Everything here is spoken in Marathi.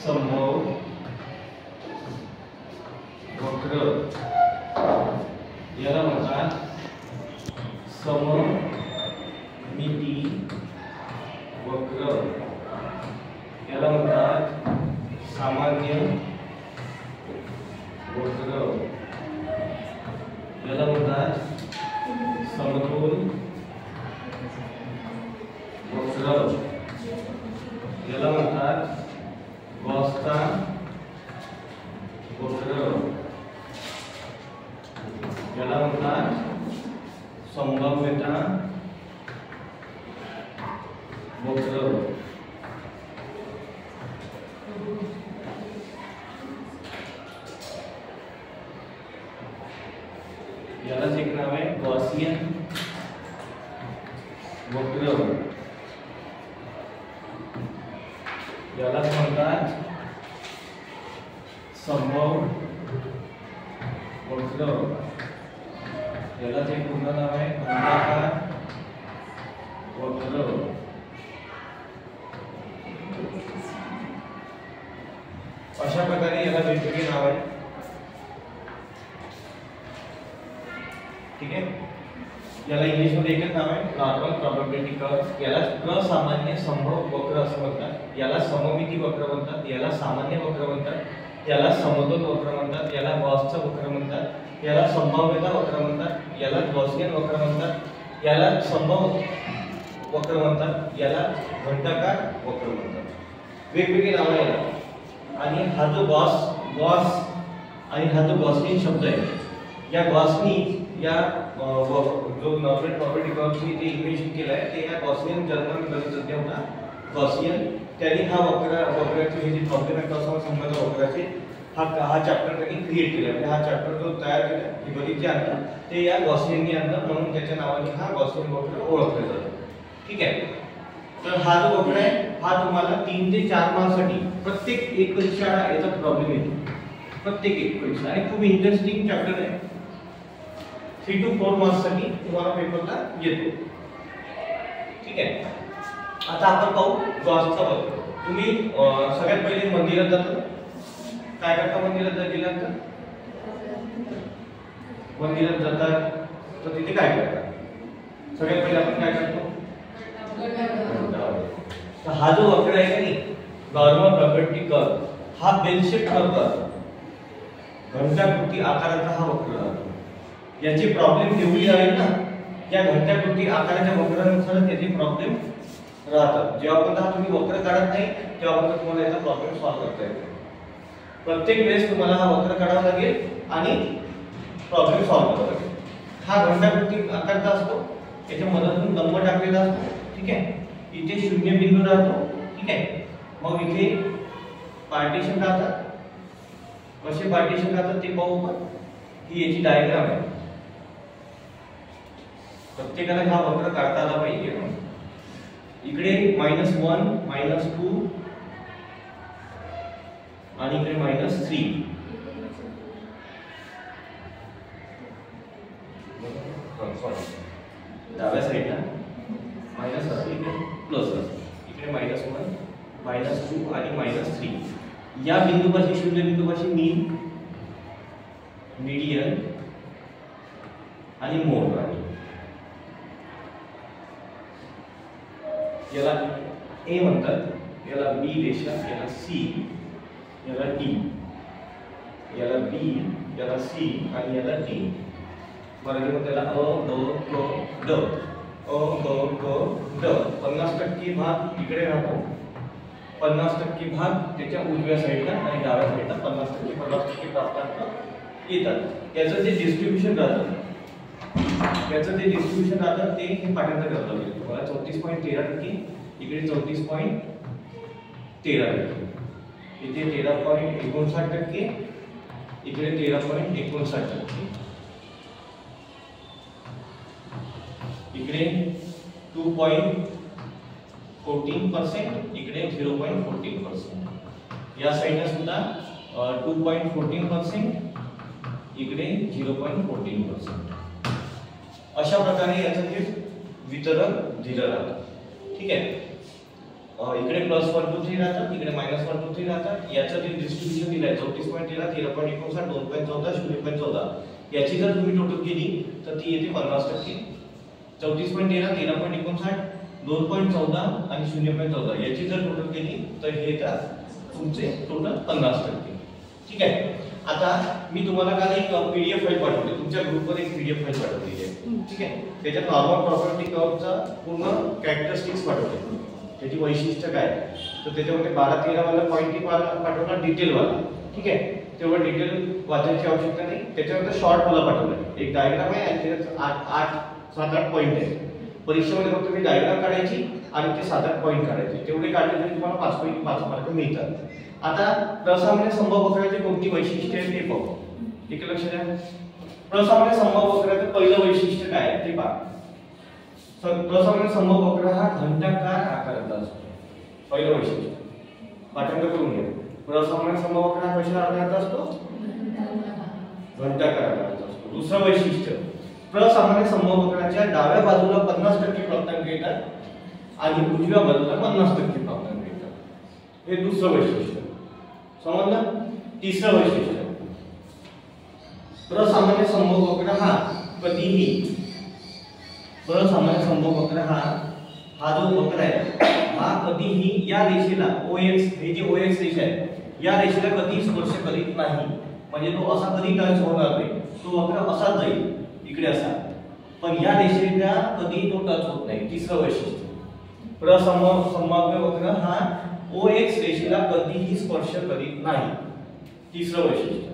संभव वक्र याला म्हणतात सममिती वक्र, याला म्हणतात सामान्य वक्र, याला म्हणतात समतोल वक्र, याला म्हणतात गॉसचा वक्र, याला म्हणतात संभाव्यता वक्र, यालाच एक नाव आहे गॉसियन वक्र, यालाच म्हणतात संभव वक्र, यालाच एक पूर्ण नाव आहे अंडाकार वक्र, अशा प्रकारे याला वेगवेगळे नाव आहे. ठीक आहे, याला इंग्लिश मध्ये एकच नाव आहे नॉर्मल प्रोबॅबिलिटी कर्व, याला असामान्य संभव वक्र असं म्हणतात, याला सममिती वक्र म्हणतात, याला सामान्य वक्र म्हणतात, याला समतोल वक्र म्हणतात, याला गॉसचा वक्र म्हणतात, याला संभाव्यता वक्र म्हणतात, याला गॉसियन वक्र म्हणतात, याला संभव वक्र म्हणतात, याला घंटाकार वक्र म्हणतात. वेगवेगळे नाव आहेत. आणि हा जो गॉस आणि हा जो गॉसियन शब्द आहे, या गॉसनी या जो नॉर्मल प्रॉपर्टी कर्वची जे इक्वेशन केलं आहे ते या गॉसियन जर्मन गणितज्ञ होता गॉसियन, त्यांनी हा वक्राचे हे जे प्रॉब्लेम आहे तो संबंध वक्राचे हा चॅप्टर त्यांनी क्रिएट केला. म्हणजे हा चॅप्टर जो तयार केला हे गणित जे आणलं ते या गॉसियननी आणलं, म्हणून त्याच्या नावाने हा गॉसियन वक्र ओळखला जातो. ठीक आहे, तर हा जो वक्र आहे हा तुम्हाला 3 ते 4 मार्क्ससाठी प्रत्येक एक परीक्षा याचा प्रॉब्लेम येतो, प्रत्येक एक परीक्षा, आणि खूप इंटरेस्टिंग चॅप्टर आहे. 3 to 4 मार्क्ससाठी तुम्हाला पेपरला येतो. ठीक आहे, आता आपण पाहू गॉसचा वक्र. तुम्ही सगळ्यात पहिले मंदिरात जाता, काय करता मंदिरात गेल्यानंतर? मंदिरात जातात तर तिथे काय करतात? सगळ्यात पहिले आपण काय करतो? तर हा जो वक्र आहे की नॉर्मल प्रॉपर्टी कर्व, हा बेल शेप कर्व आहे, घंटाकृती आकाराचा हा वक्र आहे. याची प्रॉब्लेम एवढी आहे ना, या घंटाकृती आकाराच्या वक्रानुसार त्याचे प्रॉब्लेम राहतात. जेव्हा पण तुम्ही वक्र काढत नाही तेव्हा पण तुम्हाला याचा प्रॉब्लेम सॉल्व्ह करता येतो. प्रत्येक वेळेस तुम्हाला हा वक्र काढावा लागेल आणि प्रॉब्लेम सॉल्व्ह करावा लागेल. हा घंटाकृती आकाराचा असतो, याच्या मदतीने नंबर टाकलेला असतो. ठीक आहे, इथे शून्य बिंदू राहतो. ठीक आहे, मग इथे पार्टिशन राहतात. कसे पार्टिशन राहतात ते पाहू आपण. ही याची डायग्राम आहे. प्रत्येकाला हा वक्र काढता आला पाहिजे. इकडे -1 -2 आणि इकडे -3. डाव्या साईडला मायनस असते, इकडे प्लस असते. इकडे -1 -2 आणि -3. या बिंदूपाशी शून्य बिंदूपाशी मीन, मीडियन आणि मोड आहे. याला ए म्हणतात, याला बी रेषा, याला सी, याला डी, याला बी, याला सी आणि याला डी. मराठीमध्ये त्याला अ ब क ड, अ ब क ड. 50% भाग इकडे राहतो, 50% भाग त्याच्या उजव्या साईडला आणि डाव्या साईडला 50% प्राप्तांक येतात. याचं जे डिस्ट्रीब्युशन राहतं ते हे पाठांतर करावं लागेल तुम्हाला. 34.13%, इकडे 34.13%, इथे 13.59%, इकडे 13.59%, इकडे 2.14%, इकडे 0.14%. या साईडला सुद्धा 2.14%, इकडे 0.14%. अशा प्रकारे याचं हे वितरण दिलं राहतं. ठीक आहे, इकडे +1 2 3 राहतात, इकडे -1 2 3 राहतात. याचं जे डिस्ट्रीब्युशन दिलंय 34.13 13.59 2.14 0.14 याची जर तुम्ही टोटल केली तर ती येते 50%. 34.13 13.59 2.14 आणि 0.14 याची जर टोटल केली तर हे येतात तुमचे टोटल 50%. ठीक आहे. आता मी तुम्हाला काल एक पीडीएफ फाईल पाठवली, तुमच्या ग्रुपवर एक पीडीएफ फाईल पाठवली आहे. ठीक आहे. त्याच्यात नॉर्मल प्रॉपर्टी कर्वचा पूर्ण कॅरेक्टरिस्टिक्स पाठवले, त्याची वैशिष्ट्य काय. तर त्याच्यामध्ये 12-13 वाला पॉइंट पाठवला, डिटेल वाला. ठीक आहे. तेवढं डिटेल वाचायची आवश्यकता नाही. त्याच्यानंतर शॉर्ट वाला पाठवला, एक डायग्राम आहे आणि त्याच्यात 7-8 पॉइंट आहे. परीक्षेमध्ये फक्त मी डायग्राम काढायची आणि ते 7-8 पॉइंट काढायचे. तेवढे काढले तरी तुम्हाला 5 मार्क मिळतात. आता प्रसामान्य संभव वक्राची कोणती वैशिष्ट्ये आहेत ते पाहू. एक लक्ष द्या. प्रसामान्य संभव वक्राचं पहिलं वैशिष्ट्य काय ते पहा. प्रसामान्य संभव वक्र हा घंटाकार आकाराचा असतो. पहिलं वैशिष्ट्य पाठांतर करून घ्या. प्रसामान्य संभव वक्र हा कशा आकाराचा असतो? घंटाकार आकाराचा असतो. दुसरं वैशिष्ट्य, प्रसामान्य संभव वक्राच्या डाव्या बाजूला 50% प्राप्तांक येतात आणि उजव्या बाजूला 50% प्राप्तांक येतात. हे दुसरं वैशिष्ट्य. समजलं? तिसरं वैशिष्ट्य, प्रसामान्य संभव वक्र हा कधीही, प्रसामान्य संभव वक्र हा जो वक्र आहे हा कधीही या रेषेला OX, हे जे OX रेषा आहे या रेषेला कधीही स्पर्श करीत नाही. म्हणजे तो असा कधी टच होणार नाही, तो वक्र असाच जाईल इकडे असा, पण या रेषेला कधी तो टच होत नाही. तिसरं वैशिष्ट्य, प्रसंभाव्य वक्र हा OX रेषेला कधीही स्पर्श करीत नाही. तिसरं वैशिष्ट्य.